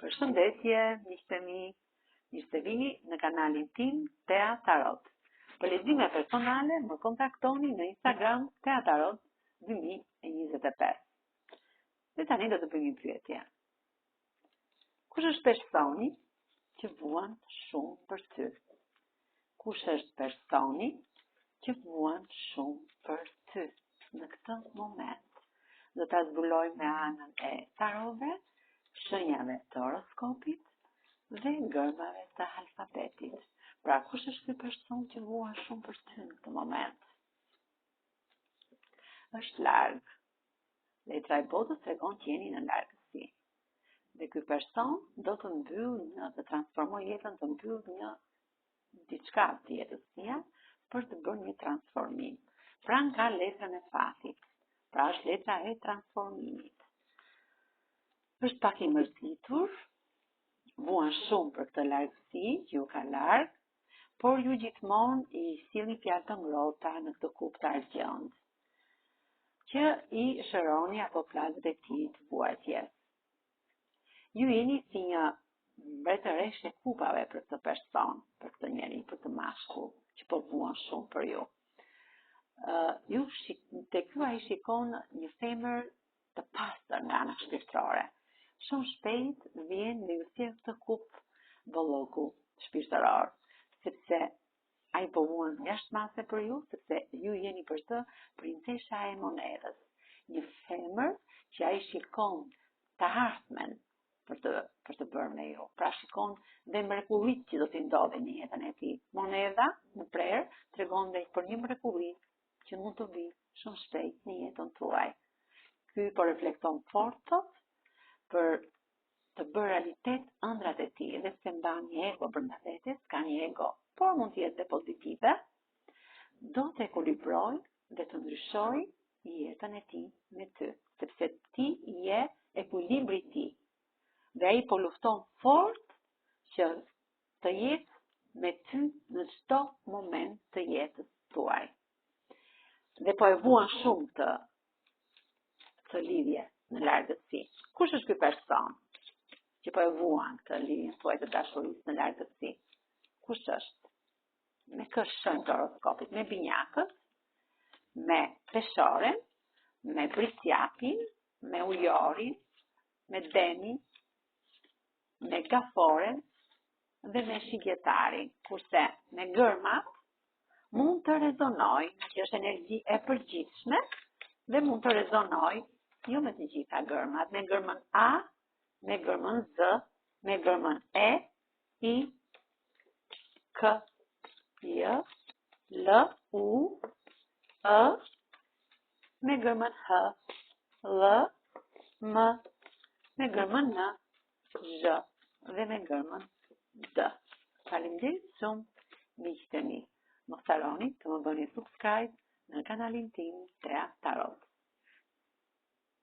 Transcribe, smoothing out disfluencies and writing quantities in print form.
Përshëndetje, miqtë mi, mirë se vini në kanalin tim Tea Tarot. Për lexime personale më kontaktoni në Instagram Tea Tarot 2025. Dhe tani do të bëjmë një pyetje. Kush është personi që vuan shumë për ty? Kush është personi që vuan shumë për ty në këtë moment? Do ta zbuloj me anën e tarove, shenjave të horoskopit dhe gërmave të alfabetit. Pra, kush është ky person që vuan shumë për ty në këtë moment? Është larg. Letra e botës tregon që jeni në largësi. Dhe ky person do të të transformoj jetën, të mbyll një diçka të jetës tia për të bërë një transformim. Pra nga letrën e fatit. Pra është letra e transformimit. Është pak i mërzitur, vuan shumë për këtë largësi që ju ka larg, por ju gjithmonë i sillni fjalë të ngrohta në këtë kupë të argjend, që i shëroni ato plagët e tij të vuajtjes. Ju jeni si një mbretëresh e kupave për këtë person, për këtë njeri, për këtë mashkull, që po vuan shumë për ju. Tek ju ai shikon një femër të pastër nga ana shpirtërore. Shumë shpejt vjen dhe ju sjell këtë kup bolloku shpirtëror, sepse ai po vuan jashtëmase për ju, sepse ju jeni për të princesha e monedhës. Një femër që ai shikon të ardhmen për të bërë me ju. Pra shikon dhe mrekullit që do t'i ndodhin në jetën e tij. Monedha në prerë tregon dhe për një mrekulli që mund të vi shumë shpejt në jetën tuaj. Ky po reflekton fortot për të bërë realitet ëndrat e tij, dhe se mban një ego brenda vetes, ka një ego, por mund të jetë dhe pozitive, do të ekuilibroj dhe të ndryshoj jetën e tij me ty, sepse ti je ekuilibri i tij. Dhe ai po lufton fort që të jetë me ty në çdo moment të jetës tuaj. Dhe po e vuan shumë të lidhje në largësi. Kush është ky person që po e vuan këtë lidhje tuaj të dashurisë në largësi? Kush është? Me kë shenjë të horoskopit? Me binjakët, me peshoren, me brisjapin, me ujorin, me denin, me gaforen dhe me shigjetarin. Kurse me gërmat mund të rezonoj, që është energji e përgjithshme, dhe mund të rezonoj jo me të gjitha gërmat, me gërmën A, me gërmën Z, me gërmën E, I, K, J, L, U, E, me gërmën H, L, M, me gërmën N, Zh dhe me gërmën D. Faleminderit shumë, miqtë e mi. Mos harroni të më bëni subscribe në kanalin tim Tea Tarot.